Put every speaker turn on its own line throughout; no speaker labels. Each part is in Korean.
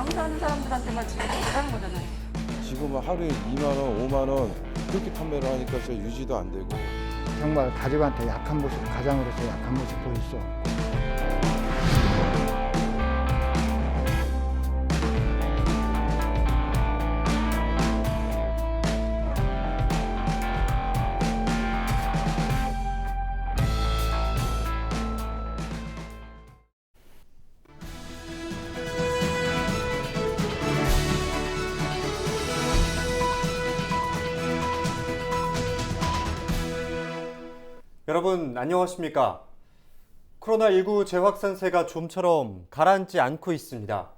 장사하는 사람들한테만 지금 하는 거잖아요.
지금은 하루에 2만 원, 5만 원 그렇게 판매를 하니까 진짜 유지도 안 되고.
정말 가족한테 약한 모습, 가장으로서 약한 모습 보일 수 없고.
여러분 안녕하십니까? 코로나19 재확산세가 좀처럼 가라앉지 않고 있습니다.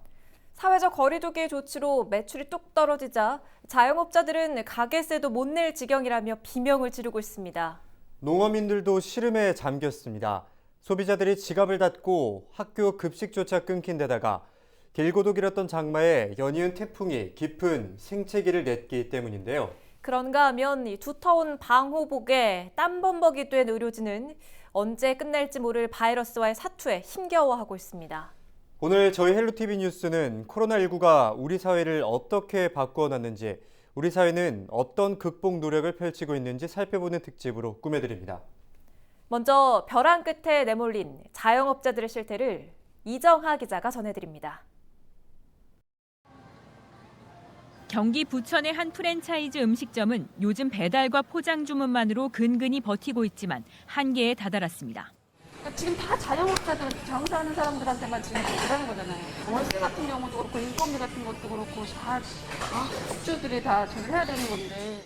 사회적 거리두기 조치로 매출이 뚝 떨어지자 자영업자들은 가게세도 못 낼 지경이라며 비명을 지르고 있습니다.
농어민들도 시름에 잠겼습니다. 소비자들이 지갑을 닫고 학교 급식조차 끊긴 데다가 길고도 길었던 장마에 연이은 태풍이 깊은 생채기를 냈기 때문인데요.
그런가 하면 이 두터운 방호복에 땀범벅이 된 의료진은 언제 끝날지 모를 바이러스와의 사투에 힘겨워하고 있습니다.
오늘 저희 헬로티비 뉴스는 코로나19가 우리 사회를 어떻게 바꿔놨는지, 우리 사회는 어떤 극복 노력을 펼치고 있는지 살펴보는 특집으로 꾸며드립니다.
먼저 벼랑 끝에 내몰린 자영업자들의 실태를 이정하 기자가 전해드립니다.
경기 부천의 한 프랜차이즈 음식점은 요즘 배달과 포장 주문만으로 근근히 버티고 있지만 한계에 다다랐습니다.
그러니까 지금 다 자영업자들, 장사하는 사람들한테만 지금 하는 거잖아요. 월세 같은 경우도 그렇고 인건비 같은 것도 그렇고 다 업주들이 다 저기 해야 되는 건데.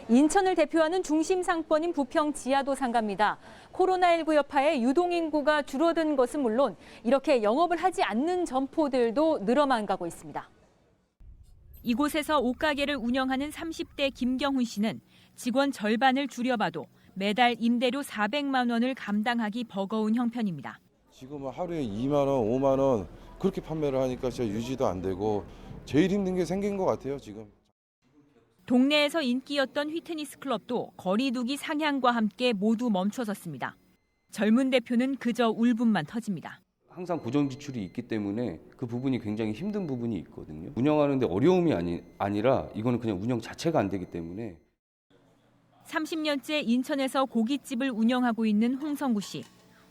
인천을 대표하는 중심 상권인 부평 지하도 상가입니다. 코로나19 여파에 유동인구가 줄어든 것은 물론 이렇게 영업을 하지 않는 점포들도 늘어만 가고 있습니다.
이곳에서 옷가게를 운영하는 30대 김경훈 씨는 직원 절반을 줄여봐도 매달 임대료 400만 원을 감당하기 버거운 형편입니다.
지금은 하루에 2만 원, 5만 원 그렇게 판매를 하니까 진짜 유지도 안 되고 제일 힘든 게 생긴 것 같아요, 지금.
동네에서 인기였던 휘트니스 클럽도 거리두기 상향과 함께 모두 멈춰섰습니다. 젊은 대표는 그저 울분만 터집니다.
항상 고정 지출이 있기 때문에 그 부분이 굉장히 힘든 부분이 있거든요. 운영하는데 어려움이 아니라 이거는 그냥 운영 자체가 안 되기 때문에.
30년째 인천에서 고깃집을 운영하고 있는 홍성구 씨.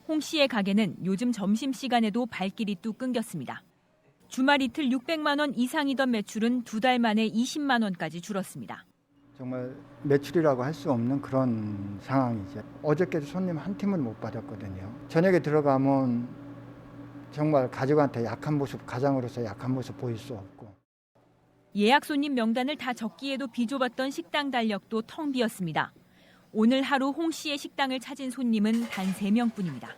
홍 씨의 가게는 요즘 점심시간에도 발길이 뚝 끊겼습니다. 주말 이틀 600만 원 이상이던 매출은 2달 만에 20만 원까지 줄었습니다.
정말 매출이라고 할 수 없는 그런 상황이죠. 어저께도 손님 한 팀을 못 받았거든요. 저녁에 들어가면 정말 가족한테 약한 모습, 가장으로서 약한 모습 보일 수 없고.
예약 손님 명단을 다 적기에도 비좁았던 식당 달력도 텅 비었습니다. 오늘 하루 홍 씨의 식당을 찾은 손님은 단 3명뿐입니다.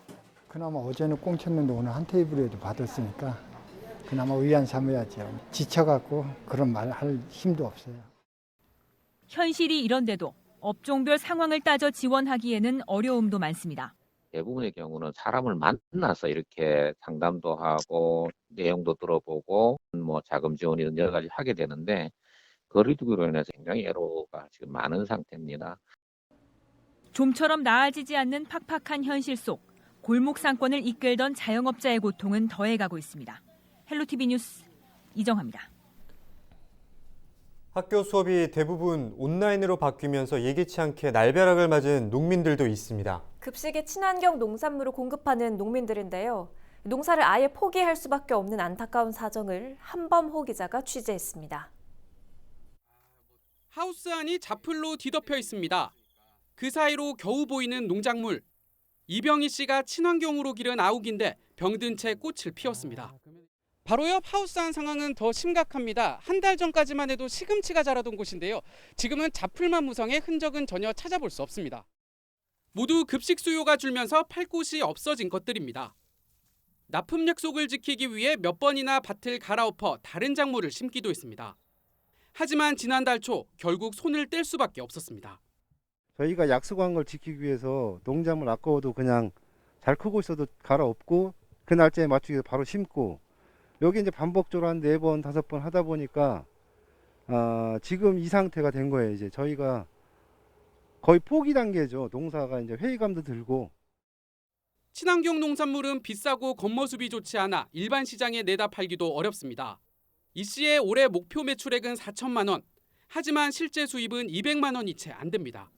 그나마 어제는 꽁쳤는데 오늘 한 테이블에도 받았으니까 그나마 위안 삼아야죠. 지쳐갖고 그런 말 할 힘도 없어요.
현실이 이런데도 업종별 상황을 따져 지원하기에는 어려움도 많습니다.
대부분의 경우는 사람을 만나서 이렇게 상담도 하고 내용도 들어보고 뭐 자금 지원이든 여러 가지 하게 되는데 거리두기로 인해서 굉장히 애로가 지금 많은 상태입니다.
좀처럼 나아지지 않는 팍팍한 현실 속 골목 상권을 이끌던 자영업자의 고통은 더해가고 있습니다. 헬로티비 뉴스 이정하입니다.
학교 수업이 대부분 온라인으로 바뀌면서 예기치 않게 날벼락을 맞은 농민들도 있습니다.
급식에 친환경 농산물을 공급하는 농민들인데요. 농사를 아예 포기할 수밖에 없는 안타까운 사정을 한범호 기자가 취재했습니다.
하우스 안이 자풀로 뒤덮여 있습니다. 그 사이로 겨우 보이는 농작물. 이병희 씨가 친환경으로 기른 아욱인데 병든 채 꽃을 피웠습니다. 바로 옆 하우스 안 상황은 더 심각합니다. 한 달 전까지만 해도 시금치가 자라던 곳인데요. 지금은 자풀만 무성해 흔적은 전혀 찾아볼 수 없습니다. 모두 급식 수요가 줄면서 팔 곳이 없어진 것들입니다. 납품 약속을 지키기 위해 몇 번이나 밭을 갈아엎어 다른 작물을 심기도 했습니다. 하지만 지난달 초 결국 손을 뗄 수밖에 없었습니다.
저희가 약속한 걸 지키기 위해서 농작물 아까워도 그냥 잘 크고 있어도 갈아엎고 그 날짜에 맞추기 위해서 바로 심고 여기 이제 반복적으로 한 4번, 5번 하다 보니까 지금 이 상태가 된 거예요. 이제 저희가 거의 포기 단계죠. 농사가 이제 회의감도 들고.
친환경 농산물은 비싸고 겉모습이 좋지 않아 일반 시장에 내다 팔기도 어렵습니다. 이 씨의 올해 목표 매출액은 4천만 원. 하지만 실제 수입은 200만 원이 채 안 됩니다.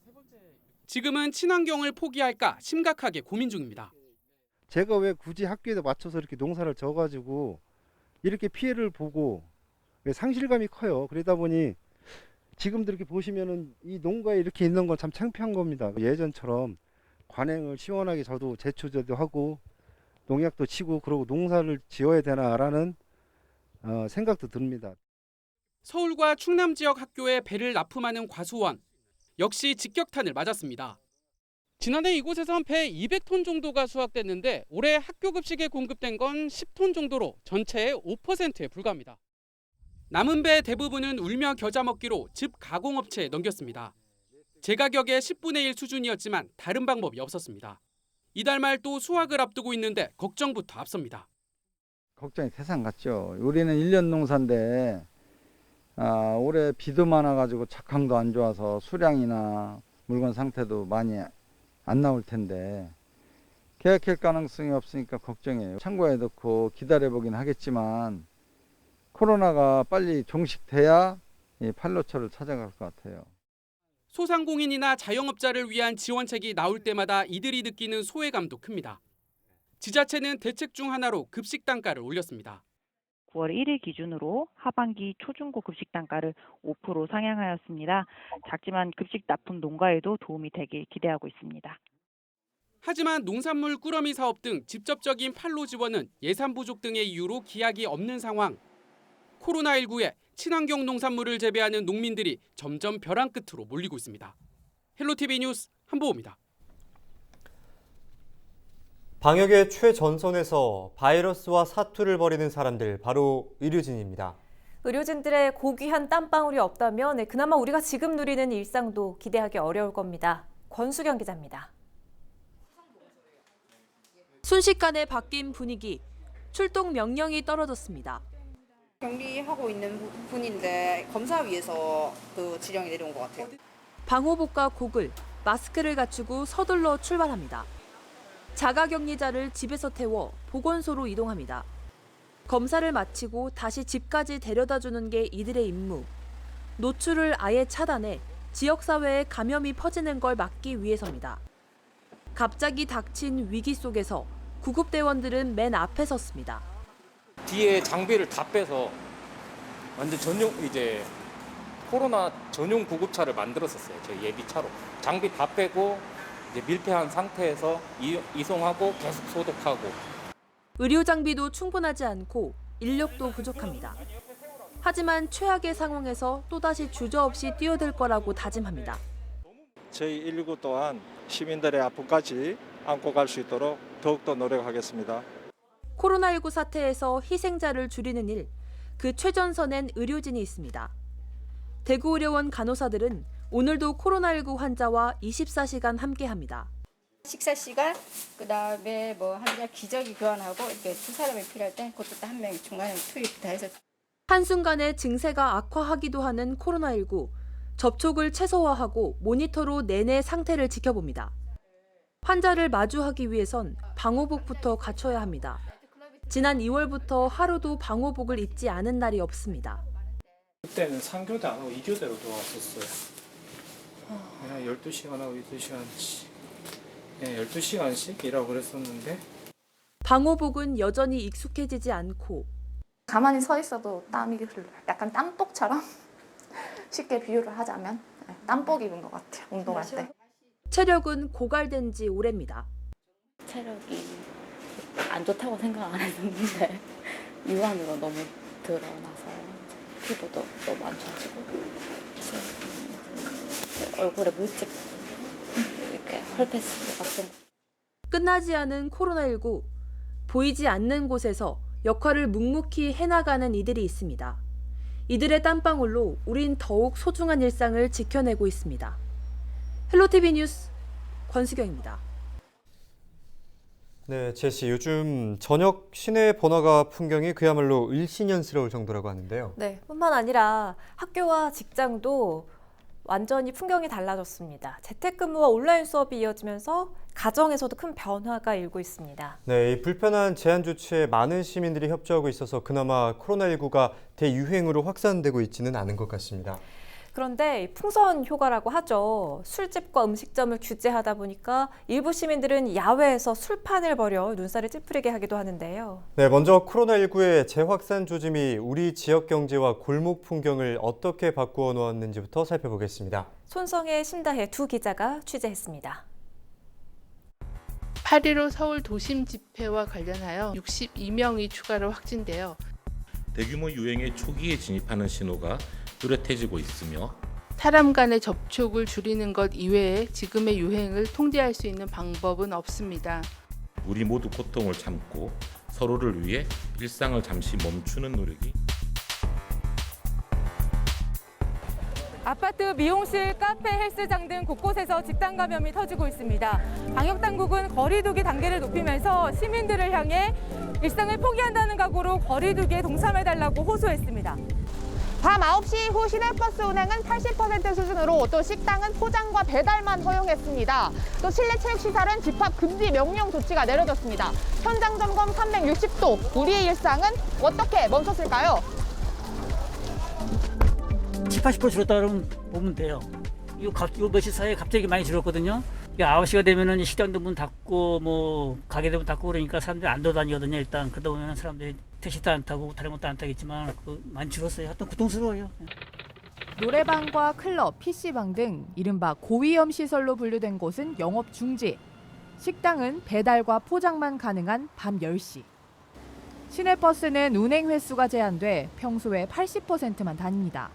지금은 친환경을 포기할까 심각하게 고민 중입니다.
제가 왜 굳이 학교에다 맞춰서 이렇게 농사를 져가지고 이렇게 피해를 보고 상실감이 커요. 그러다 보니 지금도 이렇게 보시면은 이 농가에 이렇게 있는 건 참 창피한 겁니다. 예전처럼 관행을 시원하게 저도 제초제도 하고 농약도 치고 그러고 농사를 지어야 되나라는 생각도 듭니다.
서울과 충남 지역 학교에 배를 납품하는 과수원. 역시 직격탄을 맞았습니다. 지난해 이곳에선 배 200톤 정도가 수확됐는데 올해 학교 급식에 공급된 건 10톤 정도로 전체의 5%에 불과합니다. 남은 배 대부분은 울며 겨자 먹기로 즙 가공업체에 넘겼습니다. 제 가격의 10분의 1 수준이었지만 다른 방법이 없었습니다. 이달 말 또 수확을 앞두고 있는데 걱정부터 앞섭니다.
걱정이 세상 같죠. 우리는 1년 농사인데 올해 비도 많아가지고 작황도 안 좋아서 수량이나 물건 상태도 많이 안 나올 텐데 계약할 가능성이 없으니까 걱정이에요. 창고에 넣고 기다려보긴 하겠지만 코로나가 빨리 종식돼야 이 판로처를 찾아갈 것 같아요.
소상공인이나 자영업자를 위한 지원책이 나올 때마다 이들이 느끼는 소외감도 큽니다. 지자체는 대책 중 하나로 급식 단가를 올렸습니다.
9월 1일 기준으로 하반기 초중고 급식 단가를 5% 상향하였습니다. 작지만 급식 납품 농가에도 도움이 되길 기대하고 있습니다.
하지만 농산물 꾸러미 사업 등 직접적인 판로 지원은 예산 부족 등의 이유로 기약이 없는 상황. 코로나19에 친환경 농산물을 재배하는 농민들이 점점 벼랑 끝으로 몰리고 있습니다. 헬로티비 뉴스 한보호입니다.
방역의 최전선에서 바이러스와 사투를 벌이는 사람들, 바로 의료진입니다.
의료진들의 고귀한 땀방울이 없다면 그나마 우리가 지금 누리는 일상도 기대하기 어려울 겁니다. 권수경 기자입니다.
순식간에 바뀐 분위기, 출동 명령이 떨어졌습니다.
격리하고 있는 분인데 검사 위해서 그 지령이 내려온 것 같아요.
방호복과 고글, 마스크를 갖추고 서둘러 출발합니다. 자가격리자를 집에서 태워 보건소로 이동합니다. 검사를 마치고 다시 집까지 데려다주는 게 이들의 임무. 노출을 아예 차단해 지역사회에 감염이 퍼지는 걸 막기 위해서입니다. 갑자기 닥친 위기 속에서 구급대원들은 맨 앞에 섰습니다.
뒤에 장비를 다 빼서 완전 전용 이제 코로나 전용 구급차를 만들었었어요. 저희 예비차로 장비 다 빼고 이제 밀폐한 상태에서 이송하고 계속 소독하고.
의료 장비도 충분하지 않고 인력도 부족합니다. 하지만 최악의 상황에서 또다시 주저없이 뛰어들 거라고 다짐합니다.
저희 119 또한 시민들의 아픔까지 안고 갈 수 있도록 더욱더 노력하겠습니다.
코로나19 사태에서 희생자를 줄이는 일, 그 최전선엔 의료진이 있습니다. 대구의료원 간호사들은 오늘도 코로나19 환자와 24시간 함께합니다.
식사 시간, 그다음에 뭐 환자 기저귀 교환하고 이렇게 두 사람이 필요할 때 그것도 또 한 명이 중간에 투입 다 해서.
한순간에 증세가 악화하기도 하는 코로나19, 접촉을 최소화하고 모니터로 내내 상태를 지켜봅니다. 환자를 마주하기 위해선 방호복부터 갖춰야 합니다. 지난 2월부터 하루도 방호복을 입지 않은 날이 없습니다.
그때는 3교대 안 하고 2교대로 들어왔었어요. 그냥 12시간 하고 12시간씩, 12시간씩 일하고 그랬었는데.
방호복은 여전히 익숙해지지 않고
가만히 서 있어도 땀이 흘러요. 약간 땀복처럼 쉽게 비유를 하자면 땀복 입은 것 같아요. 운동할 때.
체력은 고갈된 지 오래입니다.
체력이 안 좋다고 생각 안 했는데 유한으로 너무 드러나서 피부도 너무 안 좋아지고 얼굴에 물집 이렇게 헐패스 같은.
끝나지 않은 코로나19, 보이지 않는 곳에서 역할을 묵묵히 해나가는 이들이 있습니다. 이들의 땀방울로 우린 더욱 소중한 일상을 지켜내고 있습니다. 헬로티비 뉴스 권수경입니다.
네, 제시, 요즘 저녁 시내 번화가 풍경이 그야말로 일신연스러울 정도라고 하는데요.
네, 뿐만 아니라 학교와 직장도 완전히 풍경이 달라졌습니다. 재택근무와 온라인 수업이 이어지면서 가정에서도 큰 변화가 일고 있습니다.
네, 이 불편한 제한 조치에 많은 시민들이 협조하고 있어서 그나마 코로나19가 대유행으로 확산되고 있지는 않은 것 같습니다.
그런데 풍선 효과라고 하죠. 술집과 음식점을 규제하다 보니까 일부 시민들은 야외에서 술판을 벌여 눈살을 찌푸리게 하기도 하는데요.
네, 먼저 코로나19의 재확산 조짐이 우리 지역 경제와 골목 풍경을 어떻게 바꾸어 놓았는지부터 살펴보겠습니다.
손성혜, 심다혜 두 기자가 취재했습니다.
8.15 서울 도심 집회와 관련하여 62명이 추가로 확진되어
대규모 유행의 초기에 진입하는 신호가 뚜렷해지고 있으며
사람 간의 접촉을 줄이는 것 이외에 지금의 유행을 통제할 수 있는 방법은 없습니다.
우리 모두 고통을 참고 서로를 위해 일상을 잠시 멈추는 노력이
아파트, 미용실, 카페, 헬스장 등 곳곳에서 집단 감염이 터지고 있습니다. 방역당국은 거리 두기 단계를 높이면서 시민들을 향해 일상을 포기한다는 각오로 거리 두기에 동참해달라고 호소했습니다.
밤 9시 이후 시내버스 운행은 80% 수준으로 또 식당은 포장과 배달만 허용했습니다. 또 실내 체육시설은 집합 금지 명령 조치가 내려졌습니다. 현장 점검 360도, 우리의 일상은 어떻게 멈췄을까요?
70~80% 줄었다 그러면 보면 돼요. 요 며칠 사이에 갑자기 많이 줄었거든요. 9시가 되면은 식당도 문 닫고 뭐 가게도 문 닫고 그러니까 사람들이 안 돌아다니거든요. 일단 그러다 보면 사람들이 택시도 안 타고 다른 것도 안 타겠지만 많이 줄었어요. 하여튼 고통스러워요.
노래방과 클럽, PC방 등 이른바 고위험 시설로 분류된 곳은 영업 중지. 식당은 배달과 포장만 가능한 밤 10시. 시내버스는 운행 횟수가 제한돼 평소에 80%만 다닙니다.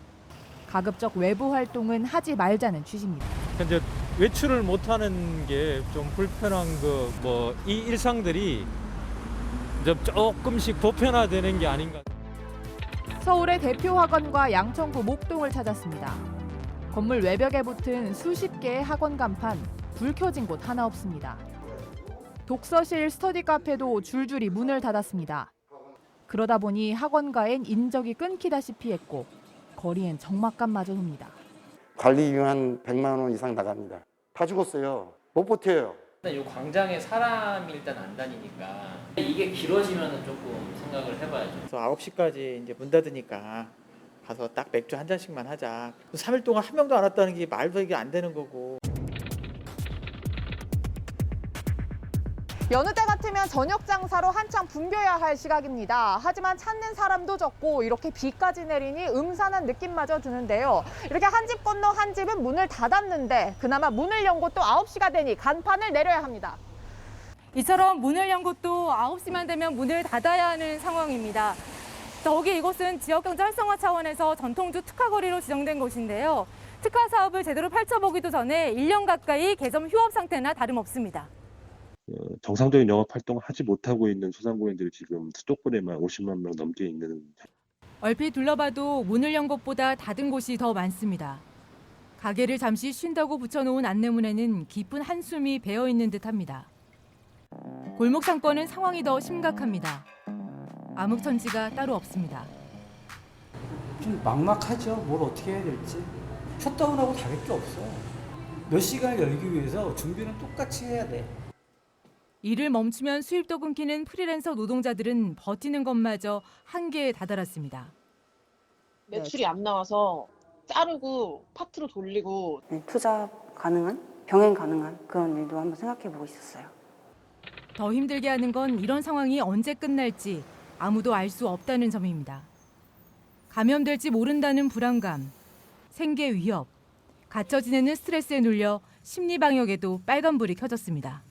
가급적 외부 활동은 하지 말자는 취지입니다.
현재 외출을 못하는 게 좀 불편한 이 일상들이 좀 조금씩 보편화되는 게 아닌가.
서울의 대표 학원과 양천구 목동을 찾았습니다. 건물 외벽에 붙은 수십 개의 학원 간판, 불 켜진 곳 하나 없습니다. 독서실, 스터디 카페도 줄줄이 문을 닫았습니다. 그러다 보니 학원가엔 인적이 끊기다시피 했고 거리엔 적막감마저 옵니다.
관리비용 한 100만 원 이상 나갑니다. 다 죽었어요. 못 버텨요.
이 광장에 사람이 일단 안 다니니까 이게 길어지면 조금 생각을 해봐야죠.
그래서 9시까지 이제 문 닫으니까 가서 딱 맥주 한 잔씩만 하자. 3일 동안 한 명도 안 왔다는 게 말도 이게 안 되는 거고.
여느 때 같으면 저녁 장사로 한창 붐벼야 할 시각입니다. 하지만 찾는 사람도 적고 이렇게 비까지 내리니 음산한 느낌마저 드는데요. 이렇게 한 집 건너 한 집은 문을 닫았는데 그나마 문을 연 곳도 9시가 되니 간판을 내려야 합니다.
이처럼 문을 연 곳도 9시만 되면 문을 닫아야 하는 상황입니다. 더욱이 이곳은 지역경제 활성화 차원에서 전통주 특화거리로 지정된 곳인데요. 특화 사업을 제대로 펼쳐보기도 전에 1년 가까이 개점 휴업 상태나 다름없습니다.
정상적인 영업 활동을 하지 못하고 있는 소상공인들이 지금 수도권에만 50만 명 넘게 있는.
얼핏 둘러봐도 문을 연 곳보다 닫은 곳이 더 많습니다. 가게를 잠시 쉰다고 붙여놓은 안내문에는 깊은 한숨이 배어있는 듯합니다. 골목 상권은 상황이 더 심각합니다. 암흑천지가 따로 없습니다.
좀 막막하죠. 뭘 어떻게 해야 될지. 셧다운하고 다를 게 없어. 몇 시간을 열기 위해서 준비는 똑같이 해야 돼.
일을 멈추면 수입도 끊기는 프리랜서 노동자들은 버티는 것마저 한계에 다다랐습니다.
매출이 안 나와서 자르고 파트로 돌리고
투자 가능한, 병행 가능한 그런 일도 한번 생각해 보고 있었어요.
더 힘들게 하는 건 이런 상황이 언제 끝날지 아무도 알 수 없다는 점입니다. 감염될지 모른다는 불안감, 생계 위협, 갇혀 지내는 스트레스에 눌려 심리 방역에도 빨간불이 켜졌습니다.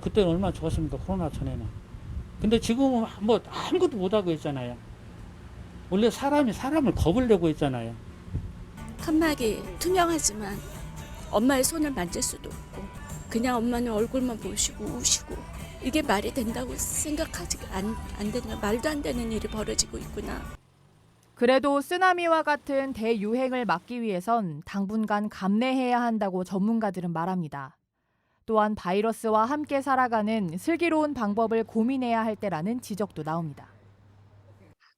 그때는 얼마나 좋았습니까? 코로나 전에는. 근데 지금은 뭐 아무것도 못하고 있잖아요. 원래 사람이 사람을 겁을 내고 있잖아요.
칸막이 투명하지만 엄마의 손을 만질 수도 없고 그냥 엄마는 얼굴만 보시고 우시고 이게 말이 된다고 생각하지 안 되는, 말도 안 되는 일이 벌어지고 있구나.
그래도 쓰나미와 같은 대유행을 막기 위해선 당분간 감내해야 한다고 전문가들은 말합니다. 또한 바이러스와 함께 살아가는 슬기로운 방법을 고민해야 할 때라는 지적도 나옵니다.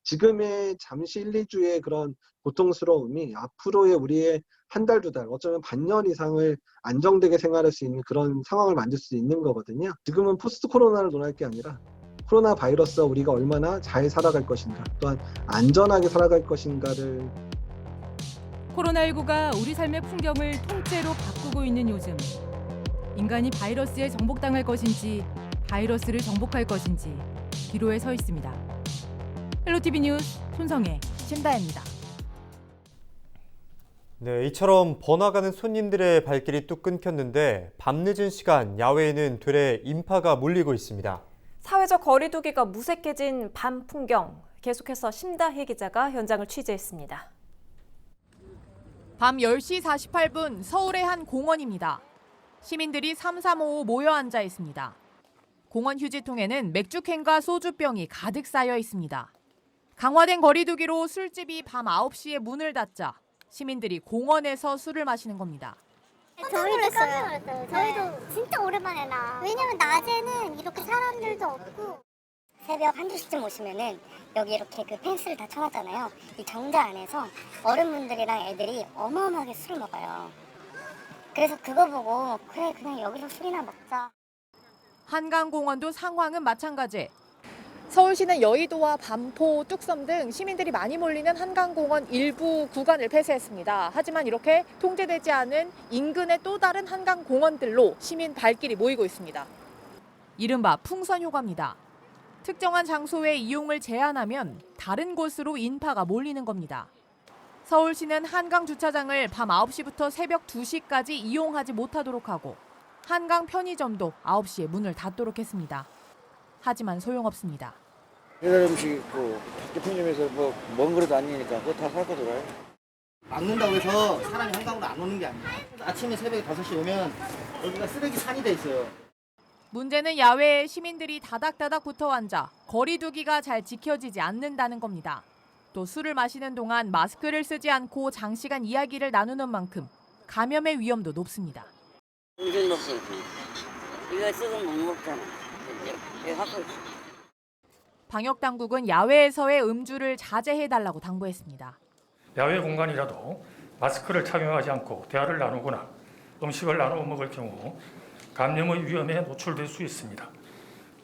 지금의 잠시 1, 2주의 그런 고통스러움이 앞으로의 우리의 한 달, 두 달, 어쩌면 반년 이상을 안정되게 생활할 수 있는 그런 상황을 만들 수 있는 거거든요. 지금은 포스트 코로나를 논할 게 아니라 코로나 바이러스와 우리가 얼마나 잘 살아갈 것인가, 또한 안전하게 살아갈 것인가를.
코로나19가 우리 삶의 풍경을 통째로 바꾸고 있는 요즘. 인간이 바이러스에 정복당할 것인지 바이러스를 정복할 것인지 기로에 서 있습니다. 헬로티비 뉴스 손성혜, 신다혜입니다.
네, 이처럼 번화가는 손님들의 발길이 뚝 끊겼는데 밤늦은 시간 야외에는 되레 인파가 몰리고 있습니다.
사회적 거리두기가 무색해진 밤 풍경. 계속해서 심다혜 기자가 현장을 취재했습니다.
밤 10시 48분 서울의 한 공원입니다. 시민들이 삼삼오오 모여 앉아 있습니다. 공원 휴지통에는 맥주캔과 소주병이 가득 쌓여 있습니다. 강화된 거리두기로 술집이 밤 9시에 문을 닫자 시민들이 공원에서 술을 마시는 겁니다.
저희도 깜짝 저희도 진짜 오랜만에 나. 왜냐면 낮에는 이렇게 사람들도 없고. 새벽 1-2시쯤 오시면은 여기 이렇게 그 펜스를 다 쳐놨잖아요. 이 정자 안에서 어른분들이랑 애들이 어마어마하게 술을 먹어요. 그래서 그거 보고 그래 그냥 여기서 술이나 먹자.
한강공원도 상황은 마찬가지. 서울시는 여의도와 반포, 뚝섬 등 시민들이 많이 몰리는 한강공원 일부 구간을 폐쇄했습니다. 하지만 이렇게 통제되지 않은 인근의 또 다른 한강공원들로 시민 발길이 모이고 있습니다. 이른바 풍선 효과입니다. 특정한 장소의 이용을 제한하면 다른 곳으로 인파가 몰리는 겁니다. 서울시는 한강 주차장을 밤 9시부터 새벽 2시까지 이용하지 못하도록 하고 한강 편의점도 9시에 문을 닫도록 했습니다. 하지만 소용없습니다.
배달 음식 있고 밖에 편의점에서 먼 거리도 아니니까 그거 다 사고 들어요.
막는다고 해서 사람이 한강으로 안 오는 게 아니에요. 아침에 새벽에 5시 오면 여기가 쓰레기 산이 돼 있어요.
문제는 야외에 시민들이 다닥다닥 붙어 앉아 거리두기가 잘 지켜지지 않는다는 겁니다. 또 술을 마시는 동안 마스크를 쓰지 않고 장시간 이야기를 나누는 만큼 감염의 위험도 높습니다.
음식 먹고 이거 쓰고 못 먹잖아. 왜 하고 있어?
방역당국은 야외에서의 음주를 자제해달라고 당부했습니다.
야외 공간이라도 마스크를 착용하지 않고 대화를 나누거나 음식을 나누어 먹을 경우 감염의 위험에 노출될 수 있습니다.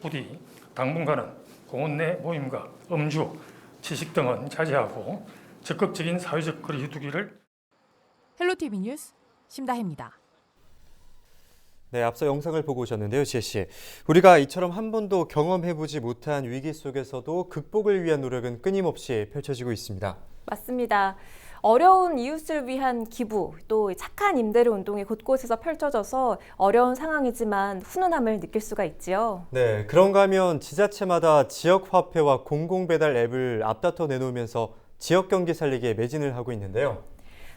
부디 당분간은 공원 내 모임과 음주, 취식 등은 자제하고 적극적인 사회적 거리두기를.
헬로티비 뉴스 심다혜입니다.
네, 앞서 영상을 보고 오셨는데요, 지혜 씨. 우리가 이처럼 한 번도 경험해보지 못한 위기 속에서도 극복을 위한 노력은 끊임없이 펼쳐지고 있습니다.
맞습니다. 어려운 이웃을 위한 기부, 또 착한 임대료 운동이 곳곳에서 펼쳐져서 어려운 상황이지만 훈훈함을 느낄 수가 있지요.
네, 그런가 하면 지자체마다 지역화폐와 공공배달 앱을 앞다퉈 내놓으면서 지역 경기 살리기에 매진을 하고 있는데요.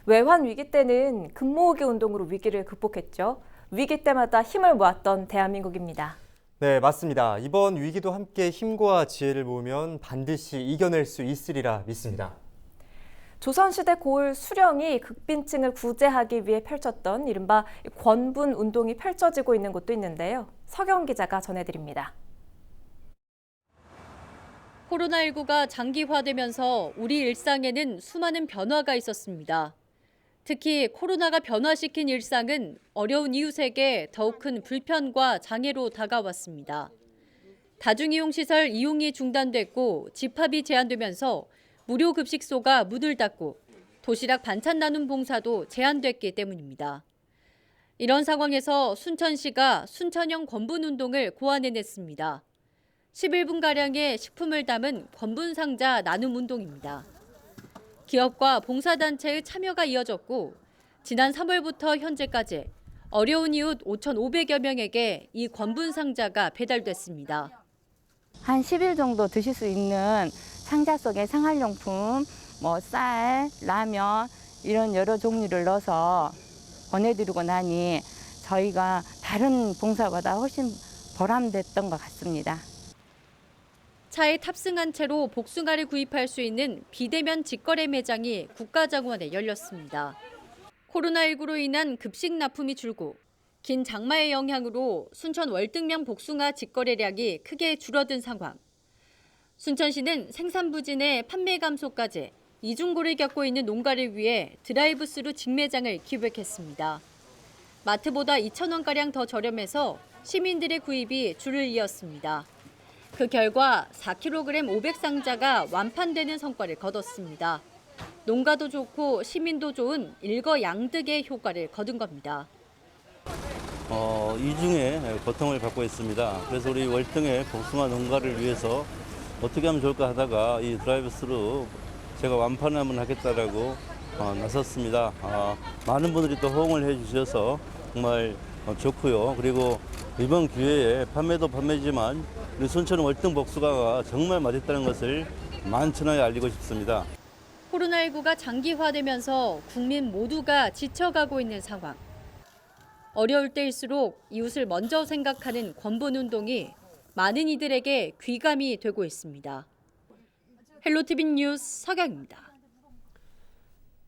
외환 위기 때는 금모으기 운동으로 위기를 극복했죠. 위기 때마다 힘을 모았던 대한민국입니다.
네, 맞습니다. 이번 위기도 함께 힘과 지혜를 모으면 반드시 이겨낼 수 있으리라 믿습니다.
조선시대 고을 수령이 극빈층을 구제하기 위해 펼쳤던 이른바 권분 운동이 펼쳐지고 있는 곳도 있는데요. 서경 기자가 전해드립니다.
코로나19가 장기화되면서 우리 일상에는 수많은 변화가 있었습니다. 특히 코로나가 변화시킨 일상은 어려운 이웃에게 더욱 큰 불편과 장애로 다가왔습니다. 다중이용시설 이용이 중단됐고 집합이 제한되면서 무료 급식소가 문을 닫고 도시락 반찬 나눔 봉사도 제한됐기 때문입니다. 이런 상황에서 순천시가 순천형 권분 운동을 고안해냈습니다. 11분가량의 식품을 담은 권분 상자 나눔 운동입니다. 기업과 봉사단체의 참여가 이어졌고 지난 3월부터 현재까지 어려운 이웃 5,500여 명에게 이 권분 상자가 배달됐습니다.
한 10일 정도 드실 수 있는 상자 속에 생활용품, 쌀, 라면 이런 여러 종류를 넣어서 보내드리고 나니 저희가 다른 봉사보다 훨씬 보람됐던 것 같습니다.
차에 탑승한 채로 복숭아를 구입할 수 있는 비대면 직거래 매장이 국가정원에 열렸습니다. 코로나19로 인한 급식 납품이 줄고 긴 장마의 영향으로 순천 월등면 복숭아 직거래량이 크게 줄어든 상황. 순천시는 생산 부진의 판매 감소까지 이중고를 겪고 있는 농가를 위해 드라이브스루 직매장을 기획했습니다. 마트보다 2,000원가량 더 저렴해서 시민들의 구입이 줄을 이었습니다. 그 결과 4kg 500상자가 완판되는 성과를 거뒀습니다. 농가도 좋고 시민도 좋은 일거양득의 효과를 거둔 겁니다.
이중의 고통을 받고 있습니다. 그래서 우리 월등의 복숭아 농가를 위해서 어떻게 하면 좋을까 하다가 이 드라이브스루 제가 완판을 한번 하겠다라고 나섰습니다. 많은 분들이 또 호응을 해주셔서 정말 좋고요. 그리고 이번 기회에 판매도 판매지만 우리 순천 월등 복숭아가 정말 맛있다는 것을 만천하에 알리고 싶습니다.
코로나19가 장기화되면서 국민 모두가 지쳐가고 있는 상황. 어려울 때일수록 이웃을 먼저 생각하는 권분운동이 많은 이들에게 귀감이 되고 있습니다. 헬로티비 뉴스 서경입니다.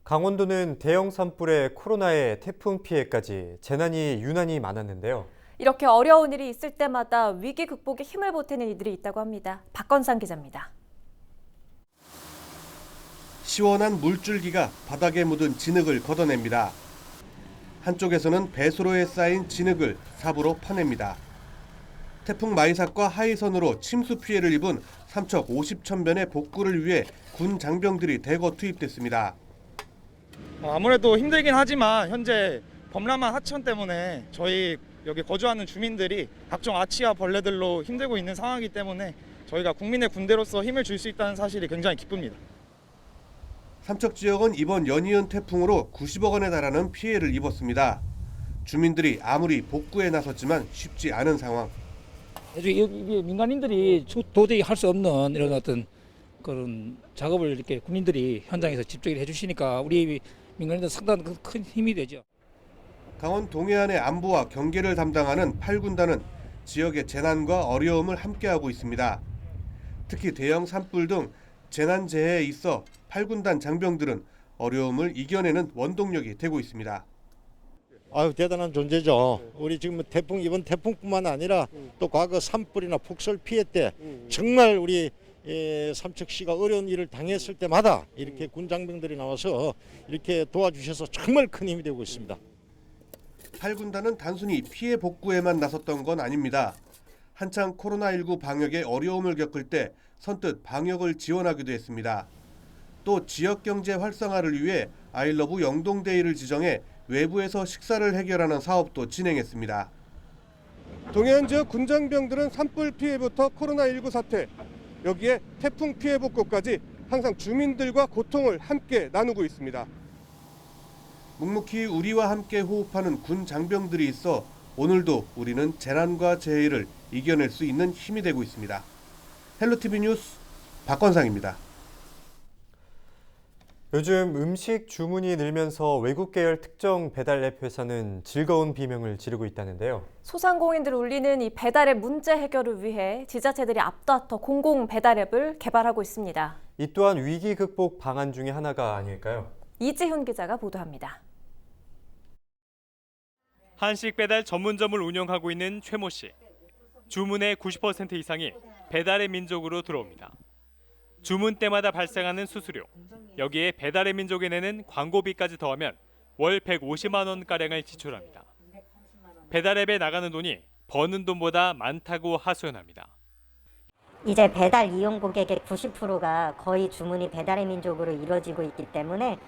강원도는 대형 산불에 코로나에 태풍 피해까지 재난이 유난히 많았는데요.
이렇게 어려운 일이 있을 때마다 위기 극복에 힘을 보태는 이들이 있다고 합니다. 박건상 기자입니다.
시원한 물줄기가 바닥에 묻은 진흙을 걷어냅니다. 한쪽에서는 배수로에 쌓인 진흙을 삽으로 퍼냅니다. 태풍 마이삭과 하이선으로 침수 피해를 입은 삼척 50천변의 복구를 위해 군 장병들이 대거 투입됐습니다.
아무래도 힘들긴 하지만 현재 범람한 하천 때문에 저희 여기 거주하는 주민들이 각종 아치와 벌레들로 힘들고 있는 상황이기 때문에 저희가 국민의 군대로서 힘을 줄 수 있다는 사실이 굉장히 기쁩니다.
삼척 지역은 이번 연이은 태풍으로 90억 원에 달하는 피해를 입었습니다. 주민들이 아무리 복구에 나섰지만 쉽지 않은 상황.
이게 민간인들이 도저히 할 수 없는 이런 어떤 그런 작업을 이렇게 국민들이 현장에서 직접 해주시니까 우리 민간인들 상당히 큰 힘이 되죠.
강원 동해안의 안보와 경계를 담당하는 8군단은 지역의 재난과 어려움을 함께하고 있습니다. 특히 대형 산불 등 재난재해에 있어 8군단 장병들은 어려움을 이겨내는 원동력이 되고 있습니다.
아유, 대단한 존재죠. 우리 지금 이번 태풍뿐만 아니라 또 과거 산불이나 폭설 피해 때 정말 우리 삼척시가 어려운 일을 당했을 때마다 이렇게 군 장병들이 나와서 이렇게 도와주셔서 정말 큰 힘이 되고 있습니다.
8군단은 단순히 피해 복구에만 나섰던 건 아닙니다. 한창 코로나19 방역에 어려움을 겪을 때 선뜻 방역을 지원하기도 했습니다. 또 지역 경제 활성화를 위해 아이러브 영동데이를 지정해 외부에서 식사를 해결하는 사업도 진행했습니다. 동해안 지역 군장병들은 산불 피해부터 코로나19 사태, 여기에 태풍 피해 복구까지 항상 주민들과 고통을 함께 나누고 있습니다. 묵묵히 우리와 함께 호흡하는 군 장병들이 있어 오늘도 우리는 재난과 재해를 이겨낼 수 있는 힘이 되고 있습니다. 헬로티비 뉴스 박건상입니다.
요즘 음식 주문이 늘면서 외국 계열 특정 배달앱 회사는 즐거운 비명을 지르고 있다는데요.
소상공인들을 울리는 이 배달앱 문제 해결을 위해 지자체들이 앞다퉈 공공 배달앱을 개발하고 있습니다.
이 또한 위기 극복 방안 중에 하나가 아닐까요?
이지훈 기자가 보도합니다.
한식 배달 전문점을 운영하고 있는 최모 씨. 주문의 90% 이상이 배달의 민족으로 들어옵니다. 주문 때마다 발생하는 수수료, 여기에 배달의 민족에 내는 광고비까지 더하면 월 150만 원가량을 지출합니다. 배달앱에 나가는 돈이 버는 돈보다 많다고 하소연합니다.
이제 배달 이용 고객의 90%가 거의 주문이 배달의 민족으로 이루어지고 있기 때문에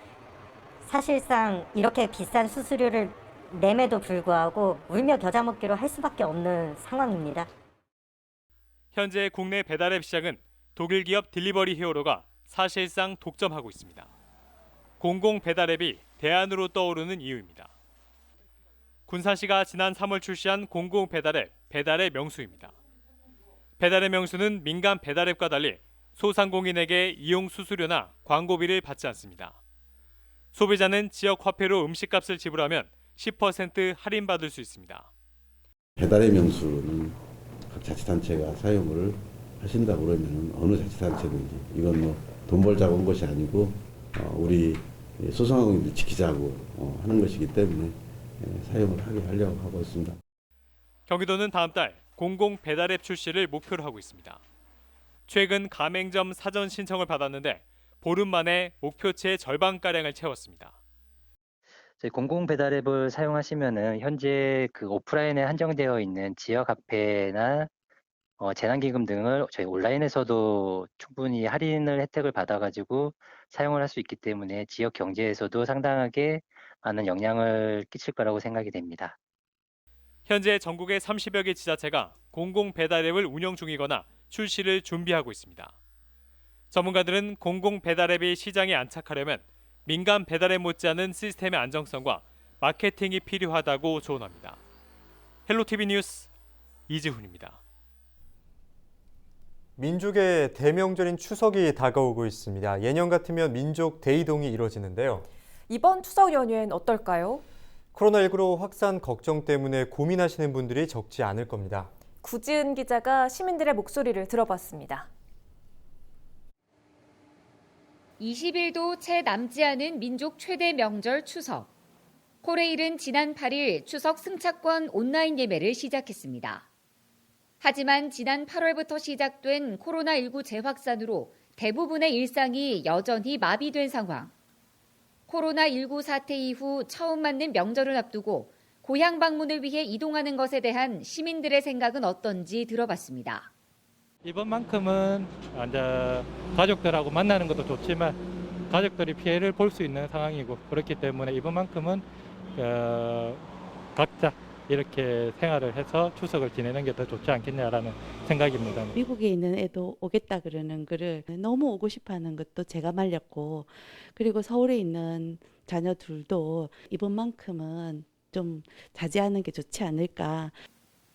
사실상 이렇게 비싼 수수료를 nem에도 불구하고 울며 겨자 먹기로 할 수밖에 없는 상황입니다.
현재 국내 배달앱 시장은 독일 기업 딜리버리 히어로가 사실상 독점하고 있습니다. 공공 배달앱이 대안으로 떠오르는 이유입니다. 군산시가 지난 3월 출시한 공공 배달앱 배달의 명수입니다. 배달의 명수는 민간 배달앱과 달리 소상공인에게 이용 수수료나 광고비를 받지 않습니다. 소비자는 지역 화폐로 음식값을 지불하면 10% 할인받을 수 있습니다.
배달의 명수는 각 자치단체가 사용을 하신다고 그러면 어느 자치단체든지 이건 뭐 돈 벌자고 온 것이 아니고 우리 소상공인들 지키자고 하는 것이기 때문에 사용을 하려고 하고 있습니다.
경기도는 다음 달 공공 배달앱 출시를 목표로 하고 있습니다. 최근 가맹점 사전 신청을 받았는데 보름 만에 목표치의 절반가량을 채웠습니다.
저희 공공 배달앱을 사용하시면은 현재 그 오프라인에 한정되어 있는 지역 카페나 재난기금 등을 저희 온라인에서도 충분히 할인을 혜택을 받아가지고 사용을 할 수 있기 때문에 지역 경제에서도 상당하게 많은 영향을 끼칠 거라고 생각이 됩니다.
현재 전국의 30여 개 지자체가 공공 배달앱을 운영 중이거나 출시를 준비하고 있습니다. 전문가들은 공공 배달앱이 시장에 안착하려면 민간 배달앱 못지않은 시스템의 안정성과 마케팅이 필요하다고 조언합니다. 헬로티비 뉴스 이지훈입니다.
민족의 대명절인 추석이 다가오고 있습니다. 예년 같으면 민족 대이동이 이뤄지는데요.
이번 추석 연휴엔 어떨까요?
코로나19로 확산 걱정 때문에 고민하시는 분들이 적지 않을 겁니다.
구지은 기자가 시민들의 목소리를 들어봤습니다.
20일도 채 남지 않은 민족 최대 명절 추석. 코레일은 지난 8일 추석 승차권 온라인 예매를 시작했습니다. 하지만 지난 8월부터 시작된 코로나19 재확산으로 대부분의 일상이 여전히 마비된 상황. 코로나19 사태 이후 처음 맞는 명절을 앞두고 고향 방문을 위해 이동하는 것에 대한 시민들의 생각은 어떤지 들어봤습니다.
이번만큼은 이제 가족들하고 만나는 것도 좋지만 가족들이 피해를 볼 수 있는 상황이고 그렇기 때문에 이번만큼은 각자 이렇게 생활을 해서 추석을 지내는 게 더 좋지 않겠냐라는 생각입니다.
미국에 있는 애도 오겠다 그러는 거를 너무 오고 싶어하는 것도 제가 말렸고 그리고 서울에 있는 자녀들도 이번만큼은 좀 자제하는 게 좋지 않을까.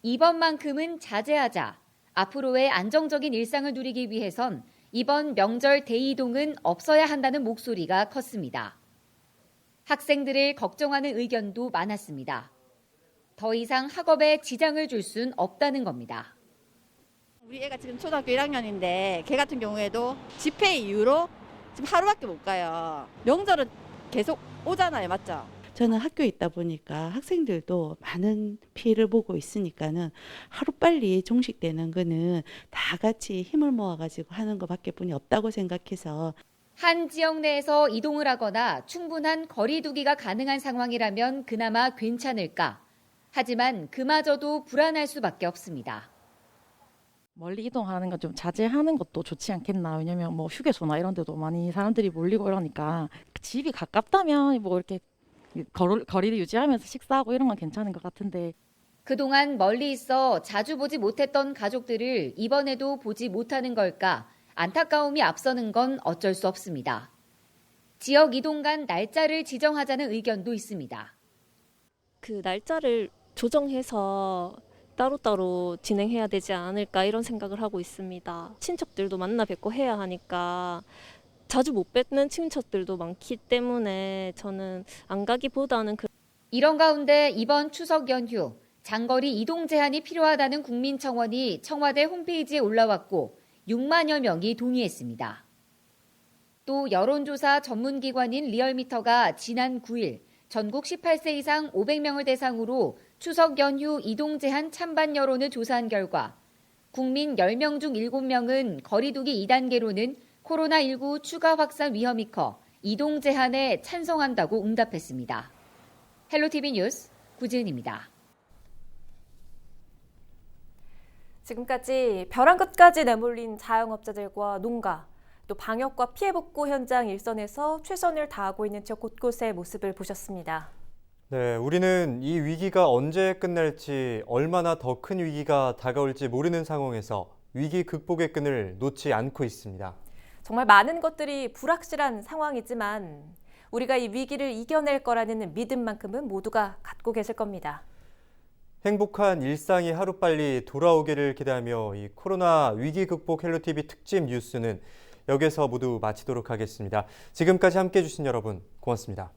이번만큼은 자제하자. 앞으로의 안정적인 일상을 누리기 위해선 이번 명절 대이동은 없어야 한다는 목소리가 컸습니다. 학생들을 걱정하는 의견도 많았습니다. 더 이상 학업에 지장을 줄 순 없다는 겁니다.
우리 애가 지금 초등학교 1학년인데 걔 같은 경우에도 집회 이후로 지금 하루밖에 못 가요. 명절은 계속 오잖아요, 맞죠?
저는 학교에 있다 보니까 학생들도 많은 피해를 보고 있으니까는 하루빨리 종식되는 거는 다 같이 힘을 모아가지고 하는 것밖에 뿐이 없다고 생각해서
한 지역 내에서 이동을 하거나 충분한 거리 두기가 가능한 상황이라면 그나마 괜찮을까? 하지만 그마저도 불안할 수밖에 없습니다.
멀리 이동하는 건 좀 자제하는 것도 좋지 않겠나. 왜냐면 뭐 휴게소나 이런 데도 많이 사람들이 몰리고 이러니까 집이 가깝다면 뭐 이렇게 거리를 유지하면서 식사하고 이런 건 괜찮은 것 같은데.
그동안 멀리 있어 자주 보지 못했던 가족들을 이번에도 보지 못하는 걸까 안타까움이 앞서는 건 어쩔 수 없습니다. 지역 이동 간 날짜를 지정하자는 의견도 있습니다.
그 날짜를 조정해서 따로따로 진행해야 되지 않을까 이런 생각을 하고 있습니다. 친척들도 만나 뵙고 해야 하니까 자주 못 뵙는 친척들도 많기 때문에 저는 안 가기보다는
이런 가운데 이번 추석 연휴 장거리 이동 제한이 필요하다는 국민청원이 청와대 홈페이지에 올라왔고 6만여 명이 동의했습니다. 또 여론조사 전문기관인 리얼미터가 지난 9일 전국 18세 이상 500명을 대상으로 추석 연휴 이동 제한 찬반 여론을 조사한 결과 국민 10명 중 7명은 거리두기 2단계로는 코로나19 추가 확산 위험이 커 이동 제한에 찬성한다고 응답했습니다. 헬로티비 뉴스 구지은입니다.
지금까지 벼랑 끝까지 내몰린 자영업자들과 농가, 또 방역과 피해 복구 현장 일선에서 최선을 다하고 있는 지역 곳곳의 모습을 보셨습니다.
네, 우리는 이 위기가 언제 끝날지, 얼마나 더 큰 위기가 다가올지 모르는 상황에서 위기 극복의 끈을 놓지 않고 있습니다.
정말 많은 것들이 불확실한 상황이지만 우리가 이 위기를 이겨낼 거라는 믿음만큼은 모두가 갖고 계실 겁니다.
행복한 일상이 하루빨리 돌아오기를 기대하며 이 코로나 위기 극복 헬로티비 특집 뉴스는 여기서 모두 마치도록 하겠습니다. 지금까지 함께해 주신 여러분 고맙습니다.